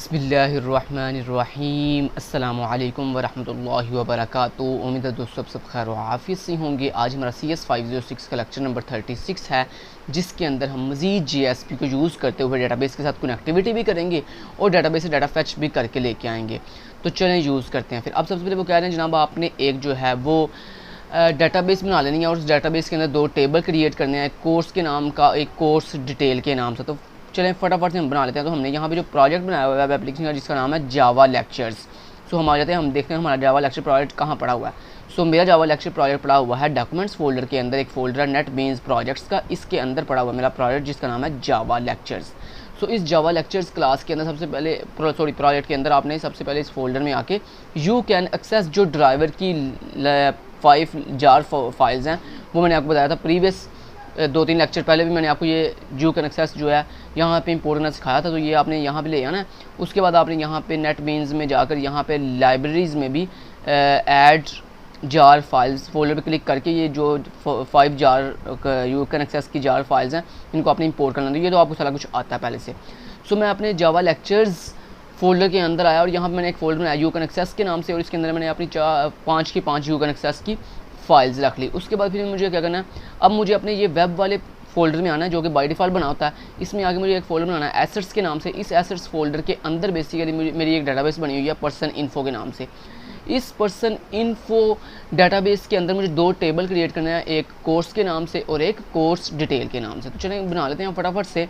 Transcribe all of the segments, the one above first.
बिस्मिल्लाहिर्रहमानिर्रहीम अस्सलामुअलैकुम वरहमतुल्लाहि वबरकातुहू। उम्मीद है दोस्तों सब खैर आफियत से होंगे। आज हमारा CS506 का लेक्चर नंबर 36 है, जिसके अंदर हम मज़ीद JSP को यूज़ करते हुए डेटाबेस के साथ कनेक्टिविटी भी करेंगे और डेटाबेस से डाटा फैच भी करके लेके आएंगे। तो चलें यूज़ करते हैं। फिर अब सबसे पहले वो कह रहे हैं जनाब आपने एक जो है वो डेटाबेस बना लेनी है और उस डेटाबेस के अंदर दो टेबल क्रिएट करने हैं, कोर्स के नाम का, एक कोर्स डिटेल के नाम से। तो चलें फटाफट से हम बना लेते हैं। तो हमने यहाँ पे जो प्रोजेक्ट बनाया हुआ है वेब एप्लीकेशन का, जिसका नाम है जावा लेक्चर्स। सो हम आ जाते हैं, हम देखते हैं हमारा जावा लेक्चर प्रोजेक्ट कहाँ पड़ा हुआ है। सो मेरा जावा लेक्चर प्रोजेक्ट पड़ा हुआ है डॉक्यूमेंट्स फोल्डर के अंदर। एक फोल्डर है नेटबीन्स प्रोजेक्ट्स का, इसके अंदर पड़ा हुआ मेरा प्रोजेक्ट जिसका नाम है जावा लेक्चर्स। सो इस जावा लेक्चर्स क्लास के अंदर सबसे पहले प्रोजेक्ट के अंदर आपने सबसे पहले इस फोल्डर में आके यू कैन एक्सेस जो ड्राइवर की 5 जार फाइल्स हैं, वो मैंने आपको बताया था प्रीवियस 2-3 लेक्चर पहले भी मैंने आपको ये यू कैन एक्सेस जो है यहाँ पे इंपोर्ट करना सिखाया था। तो ये आपने यहाँ पे ले आना है। उसके बाद आपने यहाँ पे नेटबीन्स में जाकर यहाँ पे लाइब्रेरीज़ में भी ऐड जार फाइल्स फोल्डर पे क्लिक करके ये जो 5 जार यू कैन एक्सेस की जार फाइल्स हैं, इनको आपने इंपोर्ट करना। तो ये तो आपको सारा कुछ आता है पहले से। सो मैं अपने जावा लेक्चर्स फोल्डर के अंदर आया और यहाँ पर मैंने एक फोल्डर बनाया यू कैन एक्सेस के नाम से, और इसके अंदर मैंने अपनी 5 की 5 यू कैन एक्सेस की फाइल्स रख ली। उसके बाद फिर मुझे क्या करना है, अब मुझे अपने ये वेब वाले फोल्डर में आना है जो कि बाय डिफ़ॉल्ट बना होता है। इसमें आगे मुझे एक फोल्डर बनाना है एसेट्स के नाम से। इस एसेट्स फोल्डर के अंदर बेसिकली मेरी एक डेटाबेस बनी हुई है पर्सन इन्फो के नाम से। इस पर्सन इन्फो डेटाबेस के अंदर मुझे 2 टेबल क्रिएट करना है, एक कोर्स के नाम से और एक कोर्स डिटेल के नाम से। तो चलें बना लेते हैं फटाफट से।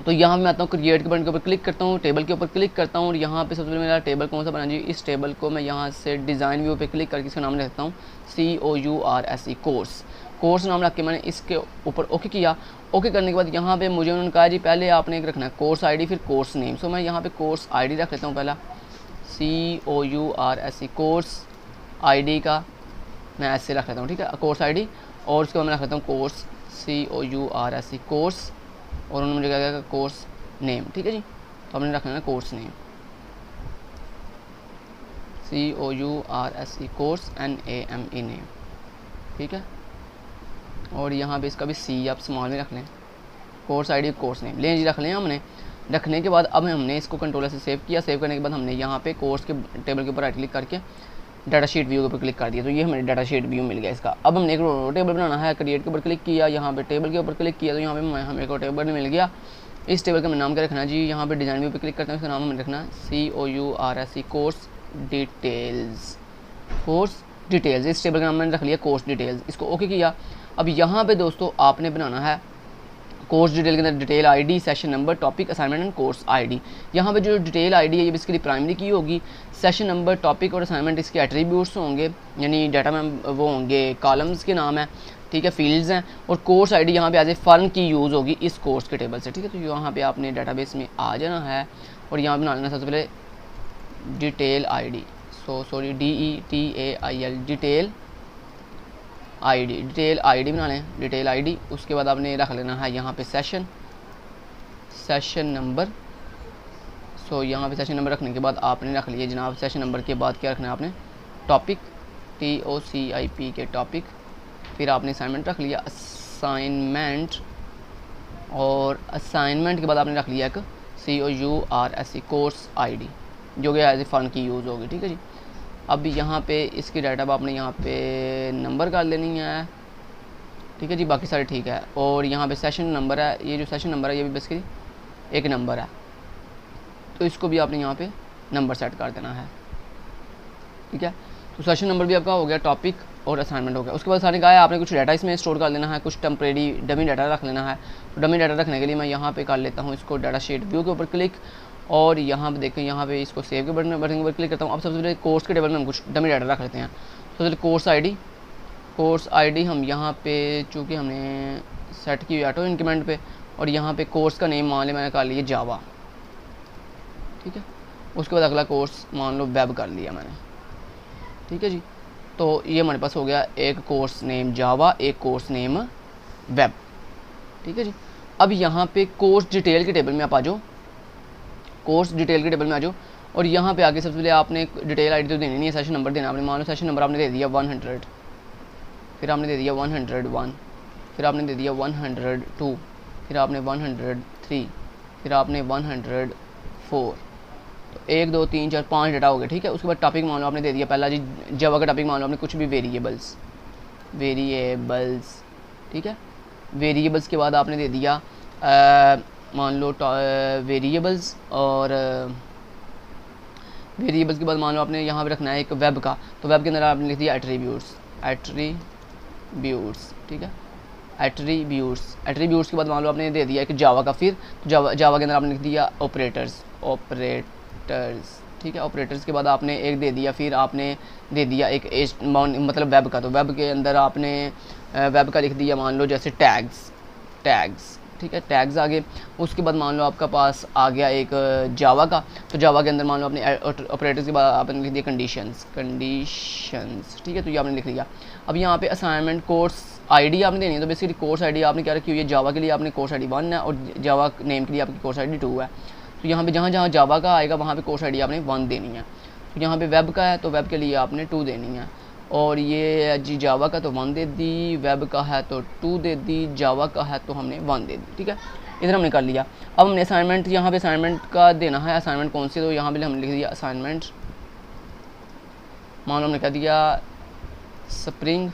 तो यहाँ मैं आता हूँ क्रिएट के बटन के ऊपर क्लिक करता हूँ, टेबल के ऊपर क्लिक करता हूँ और यहाँ पे सबसे पहले मेरा टेबल कौन सा बना जी, इस टेबल को मैं यहाँ से डिज़ाइन व्यू पे क्लिक करके इसका नाम रखता हूँ COURSE कोर्स नाम रख के मैंने इसके ऊपर ओके किया। ओके करने के बाद यहाँ पे मुझे उन्होंने कहा जी पहले आपने एक रखना है कोर्स ID फिर कोर्स नेम। सो मैं यहाँ पे कोर्स ID रख लेता हूँ पहला COURSE कोर्स ID का मैं ऐसे रख लेता हूँ, ठीक है, कोर्स ID। और उसके बाद मैं रख लेता हूँ कोर्स COURSE कोर्स, और उन्होंने मुझे क्या कहा कोर्स नेम, ठीक है जी। तो हमने रखना है course name COURSE course NAME name, ठीक है। और यहाँ पे इसका भी C आप स्मॉल में रख लें, कोर्स ID कोर्स नेम लें जी, रख लें हमने। रखने के बाद अब हमने इसको कंट्रोलर से सेव किया। सेव करने के बाद हमने यहाँ पे कोर्स के टेबल के ऊपर राइट क्लिक करके डाटा शीट व्यू के ऊपर क्लिक कर दिया। तो ये हमें डाटा शीट व्यू मिल गया इसका। अब हमने एक टेबल बनाना है, क्रिएट के ऊपर क्लिक किया, यहाँ पे टेबल के ऊपर क्लिक किया तो यहाँ पे हमें एक टेबल मिल गया। इस टेबल का नाम क्या रखना है जी, यहाँ पे डिज़ाइन व्यू पे क्लिक करते हैं, इसका नाम हमें रखना है COURSE कोर्स डिटेल्स। इस टेबल का नाम मैंने रख लिया कोर्स डिटेल्स, इसको ओके किया। अब यहाँ पे दोस्तों आपने बनाना है कोर्स डिटेल के अंदर detail ID, session number, topic, assignment and course ID। यहाँ पे जो डिटेल ID है ये बेसिकली प्राइमरी की होगी। सेशन नंबर, टॉपिक और असाइनमेंट इसके एट्रीब्यूट्स होंगे, यानी डाटा में वो होंगे कॉलम्स के नाम है, ठीक है, फील्ड्स हैं। और कोर्स ID यहाँ पे एज ए फर्म की यूज़ होगी इस कोर्स के टेबल से, ठीक है। तो यहाँ पे आपने डाटाबेस में आ जाना है और यहाँ पे बना लेना सबसे पहले detail ID, DETAIL detail ID बना लें, डिटेल ID। उसके बाद आपने रख लेना है यहाँ पे सेशन नंबर। सो यहाँ पे सेशन नंबर रखने के बाद आपने रख लिया जनाब सेशन नंबर के बाद क्या रखना है आपने टॉपिक TOCIP के टॉपिक। फिर आपने असाइनमेंट रख लिया असाइनमेंट, और असाइनमेंट के बाद आपने रख लिया एक COURSE कोर्स ID जो कि एज ए फन की यूज़ होगी, ठीक है जी। अब यहाँ पे इसकी डाटा आपने यहाँ पे नंबर कर लेनी है, ठीक है जी, बाकी सारे ठीक है। और यहाँ पे सेशन नंबर है, ये जो सेशन नंबर है ये भी बेसिकली एक नंबर है, तो इसको भी आपने यहाँ पे नंबर सेट कर देना है, ठीक है। तो सेशन नंबर भी आपका हो गया, टॉपिक और असाइनमेंट हो गया। उसके बाद सारे कहा है आपने कुछ डाटा इसमें स्टोर कर लेना है, कुछ टेम्परेरी डमी डाटा रख लेना है। तो डमी डाटा रखने के लिए मैं यहाँ पे कर लेता हूँ इसको डाटा शीट व्यू के ऊपर क्लिक, और यहाँ पे देखें यहाँ पे इसको सेव के बटन के ऊपर क्लिक करता हूँ। अब सबसे पहले कोर्स के टेबल में हम कुछ डमी डाटा रख लेते हैं। सबसे पहले कोर्स ID हम यहाँ पे चूँकि हमने सेट की हुई ऑटो इंक्रीमेंट पे, और यहाँ पे कोर्स का नेम मान लिया मैंने कर लिया जावा, ठीक है। उसके बाद अगला कोर्स मान लो वेब कर लिया मैंने, ठीक है जी। तो ये हमारे पास हो गया एक कोर्स नेम जावा, एक कोर्स नेम वेब, ठीक है जी। अब यहाँ पे कोर्स डिटेल के टेबल में आप आ जाओ, कोर्स डिटेल के टेबल में आ जाओ, और यहाँ पे आगे सबसे पहले आपने डिटेल ID तो देनी नहीं है, सेशन नंबर देना। आपने मान लो सेशन नंबर आपने दे दिया 100, फिर आपने दे दिया 101, फिर आपने दे दिया 102, फिर आपने 103, फिर आपने 104, तो 1 2 3 4 5 डाटा हो गया, ठीक है। उसके बाद टॉपिक मान लो आपने दे दिया पहला जी जावा का टॉपिक मान लो आपने कुछ भी वेरिएबल्स, ठीक है। वेरिएबल्स के बाद आपने दे दिया मान लो वेरिएबल्स, और वेरिएबल्स के बाद मान लो आपने यहाँ पे रखना है एक वेब का, तो वेब के अंदर आपने लिख दिया एट्रीब्यूट्स, ठीक है। एट्रीब्यूट्स के बाद मान लो आपने दे दिया एक जावा का, फिर जावा के अंदर आपने लिख दिया ऑपरेटर्स, ठीक है। ऑपरेटर्स के बाद आपने एक दे दिया, फिर आपने दे दिया एक मतलब वेब का, तो वेब के अंदर आपने वेब का लिख दिया मान लो जैसे टैग्स, ठीक है, टैग्स आगे। उसके बाद मान लो आपका पास आ गया एक जावा का, तो जावा के अंदर मान लो आपने ऑपरेटर्स के बाद आपने लिख दिया कंडीशंस, ठीक है। तो ये आपने लिख लिया। अब यहाँ पे असाइनमेंट कोर्स आईडी आपने देनी है, तो बेसिकली कोर्स आईडी आपने क्या रखी हुई है, जावा के लिए आपने कोर्स आईडी 1 है और जावा नेम के लिए आपकी कोर्स आईडी 2 है। तो यहाँ पे जहाँ जहाँ जावा का आएगा वहाँ पे कोर्स आईडी आपने 1 देनी है। तो यहाँ पे वेब का है तो वेब के लिए आपने 2 देनी है, और ये जी जावा का तो 1 दे दी, वेब का है तो 2 दे दी, जावा का है तो हमने 1 दे दी, ठीक है। इधर हमने कर लिया। अब हमने असाइनमेंट यहाँ पे असाइनमेंट का देना है, असाइनमेंट कौन सी, तो यहाँ पे हमने लिख दिया असाइनमेंट, मान लो हमने कह दिया स्प्रिंग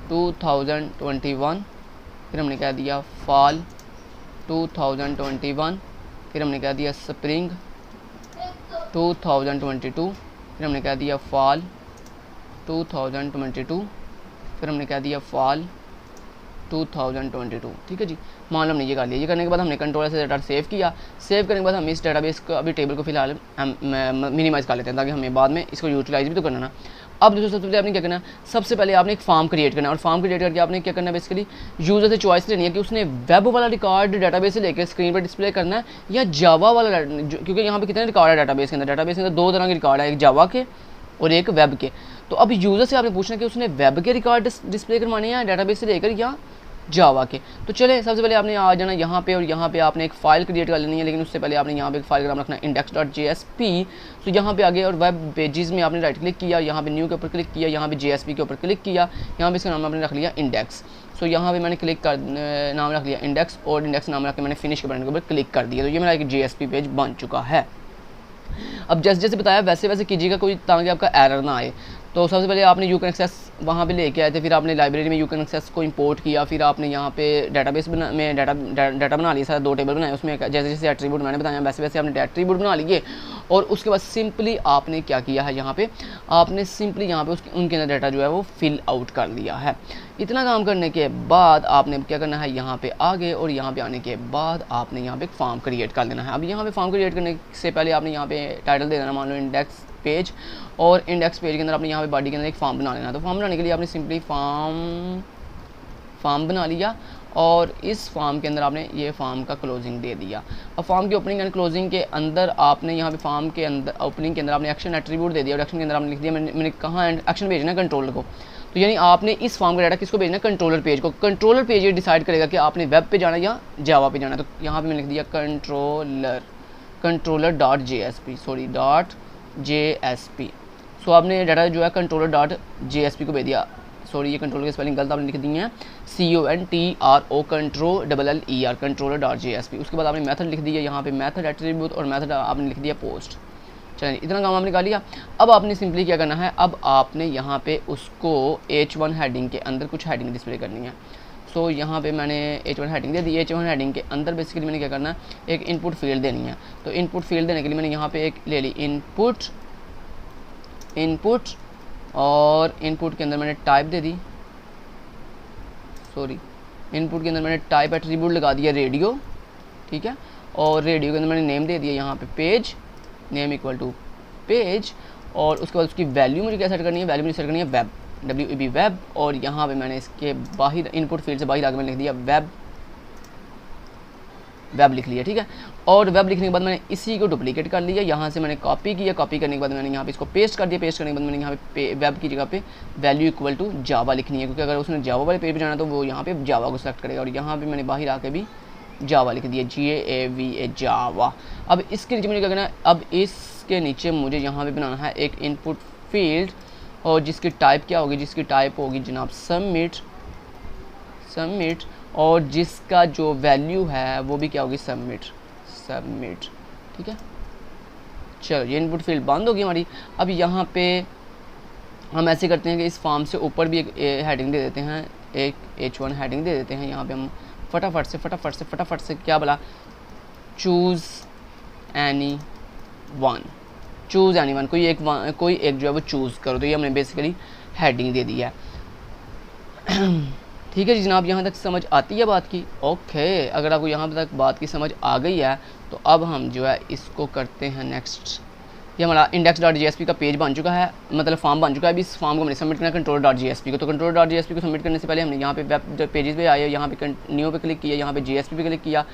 2021, फिर हमने कह दिया फॉल 2021, फिर हमने कह दिया स्प्रिंग 2022, फिर हमने कह दिया फॉल 2022, फिर हमने कह दिया फॉल 2022, ठीक है जी। मान लो हमने ये कर लिया। ये करने के बाद हमने कंट्रोलर से डाटा सेव किया। सेव करने के बाद हम इस डाटाबेस को अभी टेबल को फिलहाल हम मिनिमाइज़ कर लेते हैं ताकि हमें बाद में इसको यूटिलाइज भी तो करना ना। अब दोस्तों सबसे पहले आपने क्या करना है, सबसे पहले आपने एक फॉर्म क्रिएट करना है, और फॉर्म क्रिएट करके आपने क्या करना है, बेसिकली यूज़र से चॉइस लेनी है कि उसने वेब वाला रिकॉर्ड डाटाबेस से लेकर स्क्रीन पर डिस्प्ले करना है या जावा वाला, क्योंकि यहाँ पे कितने रिकॉर्ड है डाटाबेस के अंदर, डाटाबेस के अंदर 2 तरह के रिकॉर्ड है, एक जावा के और एक वेब के। तो अब यूज़र से आपने पूछना है कि उसने वेब के रिकॉर्ड डिस्प्ले करवाने हैं डाटाबेस से लेकर या जावा के। तो चले सबसे पहले आपने आ जाना यहाँ पे, और यहाँ पे आपने एक फ़ाइल क्रिएट कर लेनी है, लेकिन उससे पहले आपने यहाँ पे एक फ़ाइल का नाम रखना है index.jsp। तो यहाँ पे आगे और वेब पेजेस में आपने राइट क्लिक किया, यहाँ पे न्यू के ऊपर क्लिक किया, यहाँ पे JSP के ऊपर क्लिक किया, यहाँ पे इसका नाम आपने रख लिया इंडेक्स। सो यहाँ पे मैंने क्लिक कर नाम रख लिया इंडेक्स, और इंडेक्स नाम रख के मैंने फिनिश के बटन के ऊपर क्लिक कर दिया। तो ये मेरा एक JSP पेज बन चुका है। अब जैसे जैसे बताया वैसे वैसे कीजिएगा, कोई ताकि आपका एरर ना आए। तो सबसे पहले आपने यू कैन एक्सेस वहाँ पे लेके आए थे, फिर आपने लाइब्रेरी में यू कैन एक्सेस को इंपोर्ट किया, फिर आपने यहाँ पे डाटाबेस में डाटा बना लिया, सारा 2 टेबल बनाए, उसमें जैसे जैसे एट्रीब्यूट मैंने बताया वैसे वैसे आपने एट्रीब्यूट बना लिए। और उसके बाद सिंपली आपने क्या किया है, यहाँ पे आपने सिंपली यहाँ पे उनके अंदर डाटा जो है वो फिल आउट कर लिया है। इतना काम करने के बाद आपने क्या करना है, यहाँ पे आगे और यहाँ पे आने के बाद आपने यहाँ पे एक फॉर्म क्रिएट कर लेना है। अब यहाँ पे फॉर्म क्रिएट करने से पहले आपने यहाँ पे टाइटल दे देना, मान लो इंडेक्स पेज, और इंडेक्स पेज के अंदर आपने यहाँ पे बॉडी के अंदर एक फॉर्म बना लेना। तो फॉर्म बनाने के लिए आपने सिंपली फॉर्म बना लिया, और इस फॉर्म के अंदर आपने ये फॉर्म का क्लोजिंग दे दिया। अब फॉर्म की ओपनिंग एंड क्लोजिंग के अंदर आपने यहाँ पे फॉर्म के अंदर ओपनिंग के अंदर आपने एक्शन एट्रीब्यूट दे दिया, और एक्शन के अंदर आपने लिख दिया मैंने कहाँ एक्शन भेजना है, कंट्रोलर को। तो यानी आपने इस फॉर्म का डाटा किसको भेजना है, कंट्रोलर पेज को। कंट्रोलर पेज ये डिसाइड करेगा कि आपने वेब पे जाना या जावा पे जाना। तो यहाँ पे मैंने लिख दिया controller.jsp। सो आपने डाटा जो है controller.jsp को भेज दिया। सॉरी, ये कंट्रोलर की स्पेलिंग गलत आपने लिख दी है, CONTRO control controller.jsp। उसके बाद आपने मेथड लिख दिया यहाँ पे, मेथड एट्रीब्यूट, और मेथड आपने लिख दिया पोस्ट। चलिए इतना काम आपने कर लिया। अब आपने सिंपली क्या करना है, अब आपने यहाँ पे उसको H1 हेडिंग के अंदर कुछ हेडिंग डिस्प्ले करनी है। सो यहाँ पे मैंने H1 हेडिंग दे दी। H1 हेडिंग के अंदर बेसिकली मैंने क्या करना है, एक इनपुट फील्ड देनी है। तो इनपुट फील्ड देने के लिए मैंने यहाँ पे एक ले ली इनपुट, और इनपुट के अंदर मैंने टाइप दे दी, इनपुट के अंदर मैंने टाइप एट्रीब्यूट लगा दिया रेडियो, ठीक है। और रेडियो के अंदर मैंने नेम दे दिया यहाँ पे page, name equal to page. और उसके बाद उसकी वैल्यू मुझे क्या सेट करनी है, वैल्यू मुझे सेट करनी है वेब, WEB वेब। और यहाँ पे मैंने इसके बाहर इनपुट फील्ड से बाहर आके मैंने लिख दिया वेब लिख लिया, ठीक है। और वेब लिखने के बाद मैंने इसी को डुप्लीकेट कर लिया, यहाँ से मैंने कॉपी किया, कॉपी करने के बाद मैंने यहाँ पे इसको पेस्ट कर दिया, पेस्ट करने के बाद मैंने यहाँ पे वेब की जगह पे वैल्यू इक्वल टू जावा लिखनी है, क्योंकि अगर उसने जावा वाले पेज पे जाना तो वो यहाँ पे जावा को सेलेक्ट करेगा। और यहाँ पे मैंने बाहर आके भी जावा लिख दिया, JAVA जावा। अब इसके नीचे मुझे क्या करना है, अब इसके नीचे मुझे यहाँ पे बनाना है एक इनपुट फील्ड, और जिसकी टाइप क्या होगी, जिसकी टाइप होगी जनाब सबमिट, और जिसका जो वैल्यू है वो भी क्या होगी, सबमिट। सबमिट। ठीक है, चलो ये इनपुट फील्ड बंद होगी हमारी। अब यहाँ पे हम ऐसे करते हैं कि इस फॉर्म से ऊपर भी एक हेडिंग दे देते हैं, एक H1 हेडिंग दे देते हैं। यहाँ पे हम फटाफट से क्या बोला, choose any one, choose any one, कोई एक जो है वो चूज़ करो। तो ये हमने बेसिकली हेडिंग दे दी है। ठीक है जी जनाब, यहाँ तक समझ आती है बात की? ओके, अगर आपको यहाँ तक बात की समझ आ गई है तो अब हम जो है इसको करते हैं नेक्स्ट। ये हमारा index.jsp का पेज बन चुका है, मतलब फॉर्म बन चुका है। अभी इस फॉर्म को हमने सबमिट करना है control.jsp को। तो control.jsp को सबमिट करने से पहले हमने यहाँ पे वेब पेजेस पे आए, यहाँ पे न्यू पे क्लिक किया, यहाँ पे JSP पे क्लिक किया,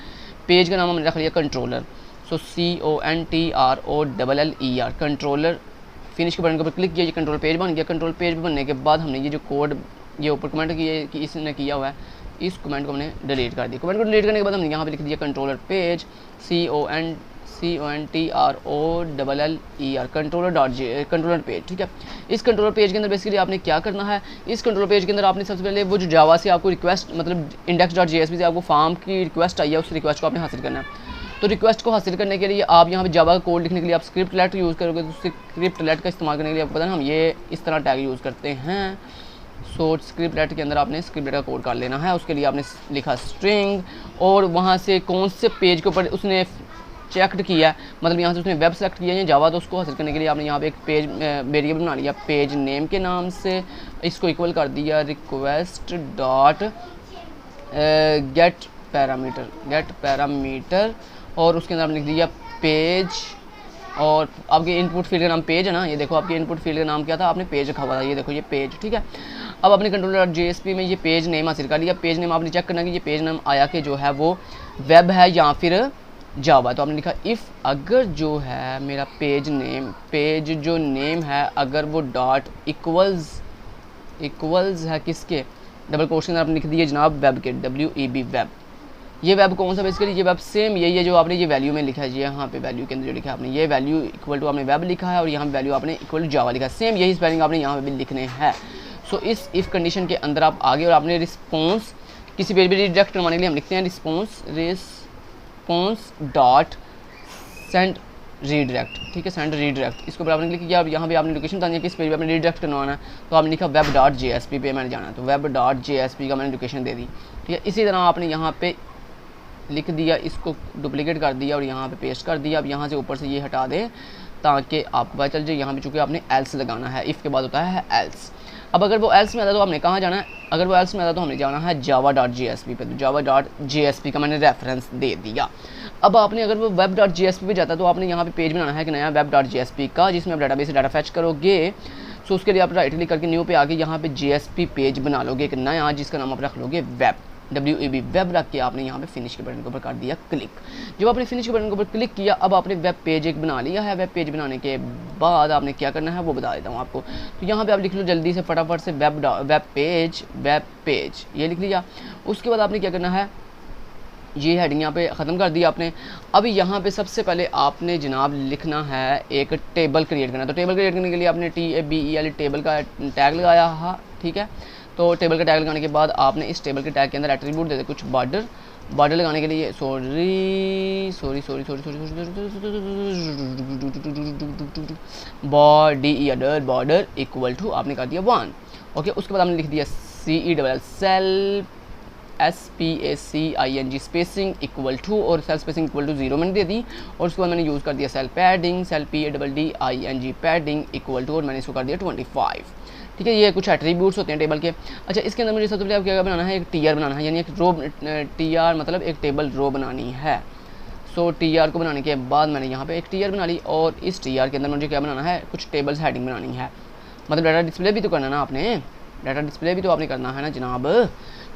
पेज का नाम हमने रख लिया कंट्रोलर। सो CONTROLLER कंट्रोलर। फिनिश के बटन के ऊपर क्लिक किया, ये कंट्रोल पेज बन गया। कंट्रोल पेज बनने के बाद हमने ये जो कोड ये ऊपर कमेंट किया कि इसने किया हुआ है, इस कमेंट को हमने डिलीट कर दिया। कमेंट को डिलीट करने के बाद हमने यहाँ पे लिख दिया controller page, CONTROLLER controller page. ठीक है, इस कंट्रोलर पेज के अंदर बेसिकली आपने क्या करना है, इस कंट्रोलर पेज के अंदर आपने सबसे पहले वो जो जावा से आपको रिक्वेस्ट, मतलब index.jsp से आपको फॉर्म की रिक्वेस्ट आई है, उस रिक्वेस्ट को आपने हासिल करना है। तो रिक्वेस्ट को हासिल करने के लिए आप यहाँ पे जावा का कोड लिखने के लिए आप स्क्रिप्ट लेट यूज़ करोगे। तो स्क्रिप्ट लेट का इस्तेमाल करने के लिए आपको पता है हम ये इस तरह टैग यूज़ करते हैं। सो स्क्रिप्ट लेट के अंदर आपने स्क्रिप्ट लेट का कोड कर लेना है। उसके लिए आपने लिखा स्ट्रिंग, और वहाँ से कौन से पेज के ऊपर उसने चेक्ड किया है, मतलब यहाँ से उसने वेब सेलेक्ट किया है जावा, तो उसको हासिल करने के लिए आपने यहाँ पे एक पेज वेरिएबल बना लिया पेज नेम के नाम से। इसको इक्वल कर दिया रिक्वेस्ट डॉट गेट पैरामीटर, और उसके अंदर आपने लिख दिया पेज, और आपके इनपुट फील्ड का नाम पेज है ना, ये देखो आपके इनपुट फील्ड का नाम क्या था, आपने पेज रखा हुआ था, ये देखो ये पेज। ठीक है, अब आपने control.jsp में ये पेज नेम हासिल कर लिया। पेज नेम आपने चेक करना कि ये पेज नेम आया कि जो है वो वेब है या फिर जावा। तो आपने लिखा इफ़ अगर जो है मेरा पेज जो नेम है अगर वो डॉट इक्वल्स है किसके, डबल कोट्स के अंदर आपने लिख दिया जनाब वेब के, WEB वेब। ये वेब कौन सा बेसिकली, ये वेब सेम यही है जो आपने ये वैल्यू में लिखा है, यहाँ पे वैल्यू के अंदर जो लिखा है आपने ये वैल्यू इक्वल टू आपने वेब लिखा है, और यहाँ वैल्यू आपने इक्वल टू जावा लिखा है। सेम यही स्पेलिंग आपने यहाँ पे भी लिखने हैं। सो इस इफ़ कंडीशन के अंदर आप आगे, और आपने रिस्पॉन्स किसी पेज पर रिडायरेक्ट करवाने के लिए हम लिखते हैं रिस्पॉन्स डॉट सेंड रीडायरेक्ट। ठीक है, सेंड रीडायरेक्ट, इसके ऊपर आपने क्लिक किया। अब यहाँ पे आपने लोकेशन बतानी है किस पेज पे आपने रीडायरेक्ट करवाना है, तो आपने लिखा web.jsp पे मैंने जाना है, तो web.jsp का मैंने लोकेशन दे दी। ठीक है, इसी तरह आपने यहाँ पे लिख दिया, इसको डुप्लीकेट कर दिया और यहाँ पे पेस्ट कर दिया। अब यहाँ से ऊपर से ये हटा दें ताकि आपको पता चल जाए। यहाँ पे चूँकि आपने एल्स लगाना है, इफ़ के बाद होता है एल्स। अब अगर वो एल्स में आता तो आपने कहाँ जाना है, अगर वो एल्स में आता तो हमने जाना है java.jsp पे। तो java.jsp का मैंने रेफरेंस दे दिया। अब आपने अगर वो web.jsp पे जाता तो आपने यहाँ पे पेज बनाना है कि नया web.jsp का, जिसमें आप डाटाबेस से डाटा फैच करोगे। सो उसके लिए आप राइट क्लिक करके न्यू पे आके यहाँ पे JSP पेज बना लोगे एक नया, जिसका नाम आप रख लोगे वेब, WEB वेब रख के आपने यहाँ पे फिनिश के बटन के ऊपर कर दिया क्लिक। जब आपने फिनिश के बटन के ऊपर क्लिक किया, अब आपने वेब पेज एक बना लिया है। वेब पेज बनाने के बाद आपने क्या करना है वो बता देता हूँ आपको। तो यहाँ पे आप लिख लो जल्दी से फटाफट से वेब पेज ये लिख लिया। उसके बाद आपने क्या करना है, ये हेडिंग यहाँ पे ख़त्म कर दिया आपने। अब यहाँ पे सबसे पहले आपने जनाब लिखना है एक टेबल क्रिएट करना। तो टेबल क्रिएट करने के लिए आपने TABEL टेबल का टैग लगाया। हाँ ठीक है, तो टेबल का टैग लगाने के बाद आपने इस टेबल के टैग के अंदर एट्रीब्यूट दे दे कुछ बॉर्डर लगाने के लिए बॉर्डर इक्वल टू आपने कर दिया 1। ओके, उसके बाद आपने लिख दिया CELL cell SPACING spacing equal to, और सेल स्पेसिंग इक्वल टू 0 मैंने दे दी। और उसके बाद मैंने यूज़ कर दिया cell padding, cell PADDING padding equal to, और मैंने इसको कर दिया 25। ठीक है, ये कुछ एट्रीब्यूट्स होते हैं टेबल के। अच्छा, इसके अंदर मुझे सबसे पहले क्या बनाना है, एक TR बनाना है, यानी एक रो TR मतलब एक टेबल रो बनानी है। सो TR को बनाने के बाद मैंने यहाँ पे एक TR बना ली, और इस TR के अंदर मुझे क्या बनाना है, कुछ टेबल्स हेडिंग बनानी है। मतलब डाटा डिस्प्ले भी तो करना ना आपने, डाटा डिस्प्ले भी तो आपने करना है ना जनाब,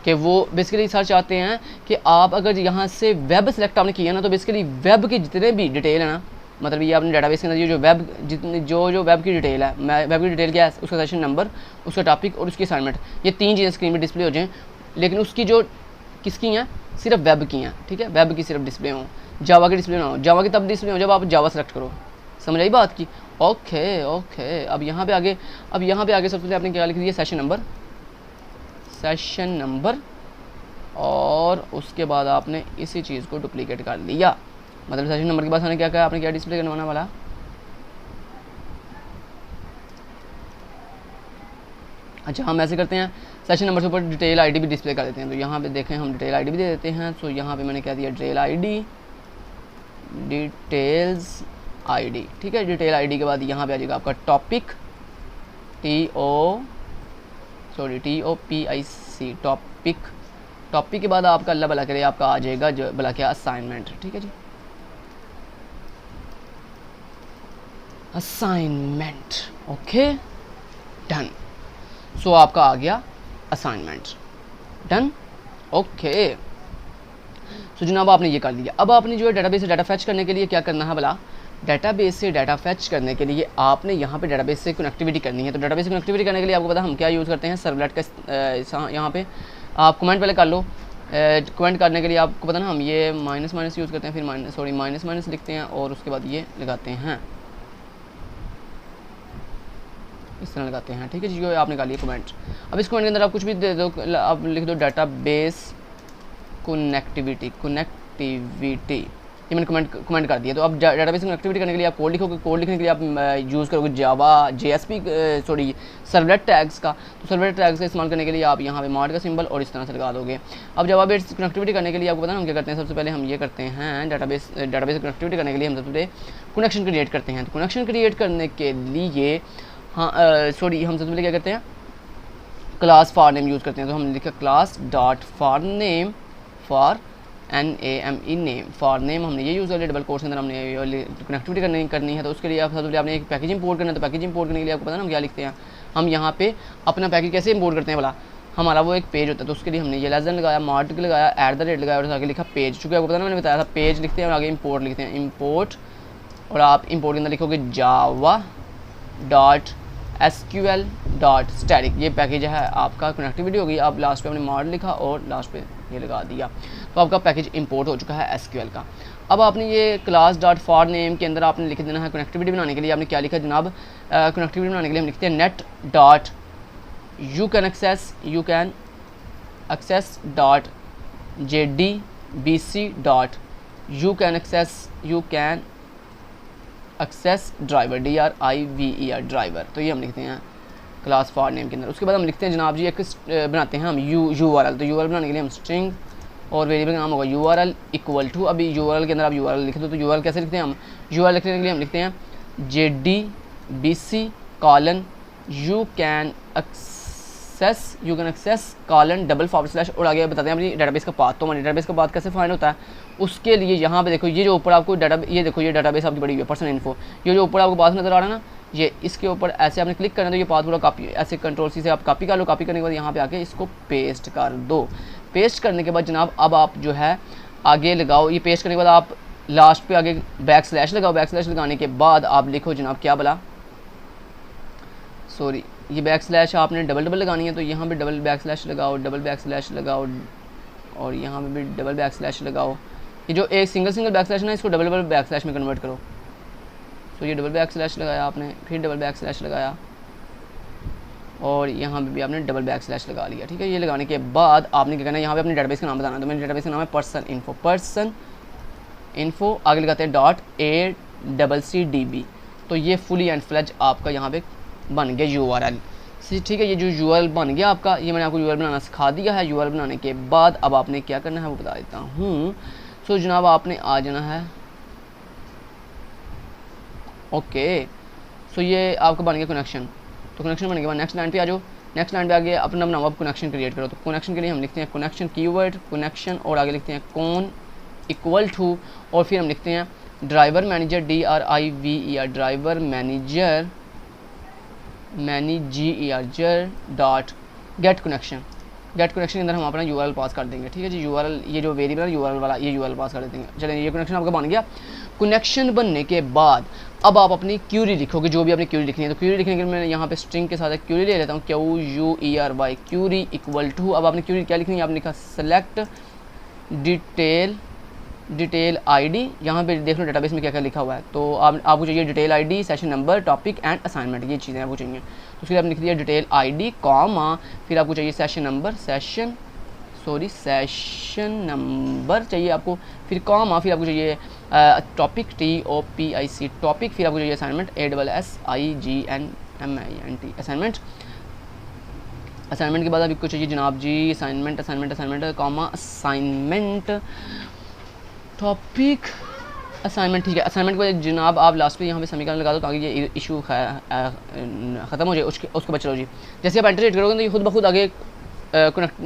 कि वो बेसिकली सर चाहते हैं कि आप अगर यहाँ से वेब सेलेक्ट आपने किया ना, तो बेसिकली वेब के जितने भी डिटेल है ना, मतलब ये आपने डाटाबेस के अंदर ये जो वेब जितने जो वेब की डिटेल है, वेब की डिटेल क्या है, उसका सेशन नंबर, उसका टॉपिक और उसकी असाइनमेंट, ये 3 चीज़ें स्क्रीन पे डिस्प्ले हो जाएँ। लेकिन उसकी जो किसकी हैं, सिर्फ वेब की हैं। ठीक है, वेब की सिर्फ डिस्प्ले हो, जावा की डिस्प्ले ना हो। जावा की तब डिस्प्ले हो जब आप जावा सेलेक्ट करो। समझ आई बात की? ओके। अब यहाँ पे आगे सबसे पहले आपने क्या लिख दिया, सेशन नंबर, और उसके बाद आपने इसी चीज़ को डुप्लीकेट कर लिया। मतलब सेशन नंबर के बाद हमने क्या कहा, आपने क्या डिस्प्ले करवाना वाला। अच्छा हम ऐसे करते हैं, सेशन नंबर से ऊपर डिटेल आईडी भी डिस्प्ले कर देते हैं। तो यहाँ पे देखें हम डिटेल आईडी भी दे देते हैं। सो यहाँ पे मैंने क्या दिया, डिटेल आईडी, डिटेल्स आईडी, ठीक है। डिटेल आईडी के बाद यहाँ पे आ जाएगा आपका टॉपिक, TOPIC, टॉपिक। टॉपिक के बाद आपका अल्लाह भला करे आपका आ जाएगा जो भला क्या, असाइनमेंट, ठीक है जी, असाइनमेंट। Okay done. सो आपका आ गया असाइनमेंट, डन। ओके सो जनाब आपने ये कर लिया। अब आपने जो है डेटाबेस से डाटा फैच करने के लिए क्या करना है भला, डेटाबेस से डाटा फैच करने के लिए आपने यहाँ पे डेटाबेस से कनेक्टिविटी करनी है। तो डेटाबेस से कनेक्टिविटी करने के लिए आपको पता हम क्या यूज़ करते हैं, सर्वलेट का। यहाँ पे आप कमेंट पहले कर लो। कमेंट करने के लिए आपको पता ना हम ये माइनस माइनस यूज़ करते हैं, फिर माइनस माइनस लिखते हैं और उसके बाद ये लगाते हैं, इस तरह लगाते हैं, ठीक है जी। आपने निकाली कमेंट। अब इस कमेंट के अंदर आप कुछ भी दे दो, आप लिख दो डाटाबेस कनेक्टिविटी, ये मैंने कमेंट कर दिया। तो अब डाटाबेस कनेक्टिविटी करने के लिए आप कोड लिखोगे, कोड लिखने के लिए आप यूज़ करोगे जावा JSP सर्वलेट टैग्स का। तो सर्वलेट टैग्स का इस्तेमाल करने के लिए आप यहाँ पे मॉड का सिंबल और इस तरह से लगा दोगे। अब जावा बेस कनेक्टिविटी करने के लिए आपको पता है हम क्या करते हैं, सबसे पहले हम ये करते हैं, डाटाबेस कनेक्टिविटी करने के लिए हम सबसे पहले कनेक्शन क्रिएट करते हैं। तो कनेक्शन क्रिएट करने के लिए हम सबसे पहले क्या करते हैं, क्लास फॉर नेम यूज़ करते हैं। तो हम लिखा class dot for name, for NAME name, for name हमने ये यूज़ कर लिया। डबल कोट्स के अंदर हमने कनेक्टिविटी करनी है। तो उसके लिए आप सबसे पहले आपने एक पैकेज इंपोर्ट करना है। तो पैकेज इंपोर्ट करने के लिए आपको पता है हम क्या लिखते हैं, हम यहाँ पे अपना पैकेज कैसे इंपोर्ट करते हैं भला, हमारा वो एक पेज होता है। तो उसके लिए हमने ये लेसन लगाया, मार्क लगाया, @ लगाया और आगे लिखा पेज। चूँकि आपको पता ना मैंने बताया था पेज लिखते हैं और आगे इंपोर्ट लिखते हैं, इंपोर्ट। और आप इंपोर्ट के अंदर लिखोगे java.sql.static, ये पैकेज है आपका, कनेक्टिविटी होगी। आप लास्ट पे आपने मॉड लिखा और लास्ट पे ये लगा दिया, तो आपका पैकेज इंपोर्ट हो चुका है SQL का। अब आपने ये क्लास डॉट फॉर नेम के अंदर आपने लिख देना है कनेक्टिविटी बनाने के लिए। आपने क्या लिखा जनाब, कनेक्टिविटी बनाने के लिए हम लिखते हैं net dot u can access dot JDBC dot u can access driver, DRIVER driver. तो ये हम लिखते हैं क्लास फॉर नेम के अंदर। उसके बाद हम लिखते हैं जनाब जी एक बनाते हैं हम URL। तो URL बनाने के लिए हम स्ट्रिंग और वेरिएबल का नाम होगा URL इक्वल टू। अभी URL के अंदर आप URL लिख दो। तो URL कैसे लिखते हैं हम, URL लिखने के लिए हम लिखते हैं JDBC colon u can access colon // और आगे बताते हैं अपनी डेटाबेस का पाथ। तो हमारी डेटाबेस का पाथ कैसे फाइंड होता है, उसके लिए यहाँ पे देखो ये जो ऊपर आपको ये देखो ये डेटाबेस आपकी बड़ी हुई है पर्सन इन्फो, ये जो ऊपर आपको पाथ नज़र आ रहा है ना, ये इसके ऊपर ऐसे आपने क्लिक करना, तो ये पाथ पूरा कॉपी, ऐसे कंट्रोल-C से आप कॉपी कर लो। कॉपी करने के बाद यहाँ पे आके इसको पेस्ट कर दो। पेस्ट करने के बाद जनाब अब आप जो है आगे लगाओ, ये पेस्ट करने के बाद आप लास्ट पे आगे / लगाओ। / लगाने के बाद आप लिखो जनाब क्या बोला, सॉरी ये / आपने डबल लगानी है। तो यहाँ पे डबल / लगाओ, / लगाओ और यहाँ पे भी डबल / लगाओ। ये जो एक सिंगल / ना इसको डबल / में कन्वर्ट करो। तो ये डबल / लगाया आपने, फिर डबल / लगाया और यहाँ पे भी आपने डबल / लगा लिया, ठीक है। ये लगाने के बाद आपने क्या करना है, यहाँ पे अपने डेटाबेस का नाम बताना। तो मेरे डेटाबेस का नाम है पर्सन इन्फो, आगे लगाते हैं .ACCDB। तो ये फुली एंड फ्लेज आपका यहाँ पे बन गया URL, ठीक है। ये जो URL बन गया आपका, ये मैंने आपको URL बनाना सिखा दिया है। URL बनाने के बाद अब आपने क्या करना है वो बता देता हूँ। सो जनाब आपने आ जाना है, ओके। सो ये आपका बन गया कनेक्शन। तो कनेक्शन बनने के बाद नेक्स्ट लाइन पे आ जाओ। नेक्स्ट लाइन पे आगे अपना बनाओ, आप कनेक्शन क्रिएट करो। तो कनेक्शन के लिए हम लिखते हैं कनेक्शन कीवर्ड कनेक्शन और आगे लिखते हैं कौन इक्वल टू और फिर हम लिखते हैं driver manager DRIVER driver manager dot get connection के अंदर हम अपना URL पास कर देंगे, ठीक है जी। URL ये जो वेरिएबल है URL वाला, ये URL पास कर देंगे। चलिए ये कनेक्शन आपका बन गया। कनेक्शन बनने के बाद अब आप अपनी क्यूरी लिखोगे, जो भी आपने क्यूरी लिखनी है। तो क्यूरी लिखने के लिए मैं यहाँ पे स्ट्रिंग के साथ एक क्यूरी ले लेता हूँ, QUERY क्यूरी इक्वल टू। अब आपने क्यूरी क्या लिखनी है, आपने लिखा सेलेक्ट डिटेल ID। यहाँ पे देख लो डेटाबेस में क्या क्या लिखा हुआ है। तो आपको चाहिए detail ID, session number, topic and assignment, ये चीज़ें आपको चाहिए। तो उसके लिए आपने लिख दिया डिटेल ID कॉमा, फिर आपको चाहिए session number, sorry session number चाहिए आपको, फिर कॉमा, फिर आपको चाहिए टॉपिक TOPIC टॉपिक, फिर आपको चाहिए असाइनमेंट ASSIGNMINT असाइनमेंट। असाइनमेंट के बाद आपको चाहिए जनाब जी assignment assignment assignment comma assignment topic assignment. ठीक है, असाइनमेंट के बाद जनाब आप लास्ट पे यहाँ पे समीकरण लगा दो ताकि ये इशू ख़त्म हो जाए। उसके बाद चलो जी, जैसे आप एंटर करोगे तो ये खुद ब खुद आगे कनेक्ट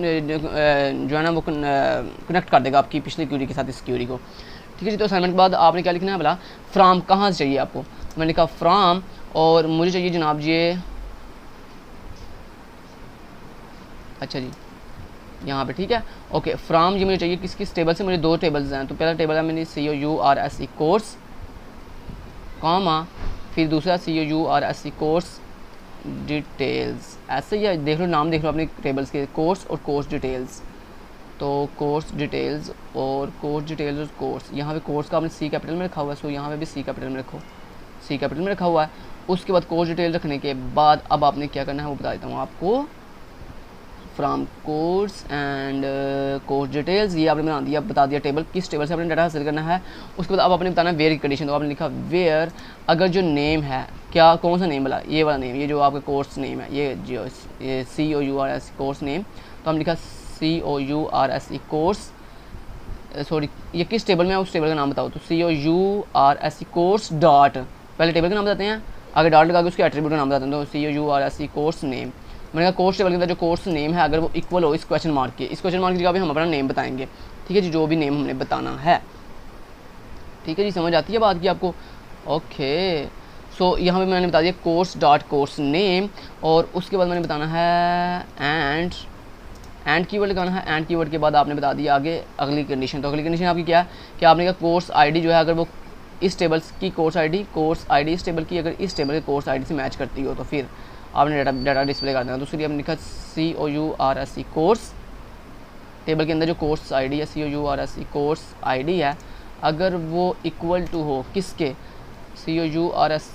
जो है ना वो कनेक्ट कर देगा आपकी पिछली क्यूरी के साथ इस क्यूरी को। ठीक है जी, तो असाइनमेंट के बाद आपने क्या लिखना है बोला, फ्राम कहाँ से चाहिए आपको, मैंने लिखा फ्राम, और मुझे चाहिए जनाब जी अच्छा जी यहाँ पे, ठीक है ओके। फ्राम जी मुझे चाहिए किस किस टेबल से, मुझे दो टेबल्स हैं। तो पहला टेबल है मेरी COURSE कोर्स कॉमा, फिर दूसरा COURSE कोर्स डिटेल्स। ऐसे ही देख लो, नाम देख लो अपने टेबल्स के, कोर्स और कोर्स डिटेल्स। तो कोर्स डिटेल्स और कोर्स डिटेल्स और कोर्स, यहाँ पे कोर्स का आपने C कैपिटल में रखा हुआ है, सो यहाँ पे भी C कैपिटल में रखो, C कैपिटल में रखा हुआ है। उसके बाद कोर्स डिटेल रखने के बाद अब आपने क्या करना है वो बता देता हूँ आपको। From course and course details, ये आपने बता दिया टेबल, किस टेबल से आपने डाटा हासिल करना है। उसके बाद अब आपने बताना है वेयर की कंडीशन, तो आपने लिखा वेयर, अगर जो नेम है, क्या कौन सा नेम वाला, ये वाला नेम, ये जो आपका कोर्स नेम है, ये जो ये COURSE कोर्स नेम, तो हमने लिखा COURSE कोर्स, सॉरी ये किस टेबल में है उस टेबल का नाम बताओ। तो COURSE कोर्स डॉट, पहले टेबल का नाम बताते हैं, आगे डॉट लगा के उसके एट्रीब्यूट का नाम बताते हैं। तो COURSE कोर्स नेम, मैंने कहा कोर्स टेबल के अंदर जो कोर्स नेम है अगर वो इक्वल हो इस क्वेश्चन मार्क के, इस क्वेश्चन मार्क की जगह पे हम अपना नेम बताएंगे। ठीक है जी, जो भी नेम हमने बताना है। ठीक है जी, समझ आती है बात की आपको। ओके, सो यहाँ पे मैंने बता दिया कोर्स डॉट कोर्स नेम, और उसके बाद मैंने बताना है एंड कीवर्ड लगाना है। एंड कीवर्ड के बाद आपने बता दिया आगे अगली कंडीशन। तो अगली कंडीशन आपकी क्या है कि आपने कहा कोर्स आईडी जो है अगर वो इस टेबल की कोर्स आईडी इस टेबल की अगर इस टेबल के कोर्स आईडी से मैच करती हो तो फिर आपने डाटा डिस्प्ले कर देना। दूसरी आपने लिखा COURSE कोर्स, टेबल के अंदर जो कोर्स आईडी है COURSE कोर्स आईडी है, अगर वो इक्वल टू हो किसके, COURSE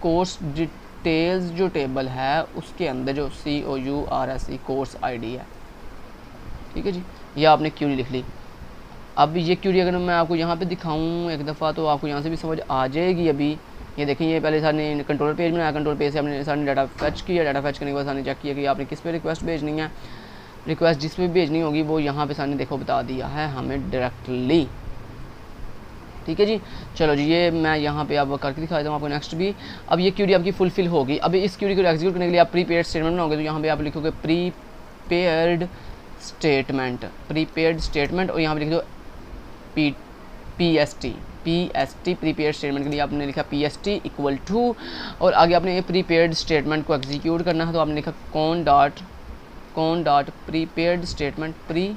कोर्स डिटेल्स जो टेबल है उसके अंदर जो COURSE कोर्स आईडी है। ठीक है जी, यह आपने क्यूरी लिख ली। अब ये क्यूरी अगर मैं आपको यहाँ पे दिखाऊँ एक दफ़ा तो आपको यहाँ से भी समझ आ जाएगी। अभी ये देखें, ये पहले सर ने कंट्रोल पेज बनाया, कंट्रोल पेज से हमने सर ने डाटा फैच किया, डाटा फैच करने के बाद सर ने चेक किया कि आपने किस पे रिक्वेस्ट भेजनी है। रिक्वेस्ट जिस पे भी भेजनी होगी वो यहाँ पे सर ने देखो बता दिया है हमें डायरेक्टली। ठीक है जी, चलो जी ये मैं यहाँ पे अब करके दिखा देता हूँ आपको नेक्स्ट भी। अब ये क्यूरी आपकी फुलफिल होगी। अब इस क्यूरी को एग्जीक्यूट करने के लिए आप प्रीपेयर्ड स्टेटमेंट बनाओगे, तो यहाँ पे आप लिखोगे प्रीपेयर्ड स्टेटमेंट और यहाँ पे लिख दो PST प्रीपेयर्ड स्टेटमेंट के लिए आपने लिखा PST इक्वल टू, और आगे आपने ये प्रीपेयर्ड स्टेटमेंट को एग्जीक्यूट करना है तो आपने लिखा कौन dot prepared statement prepare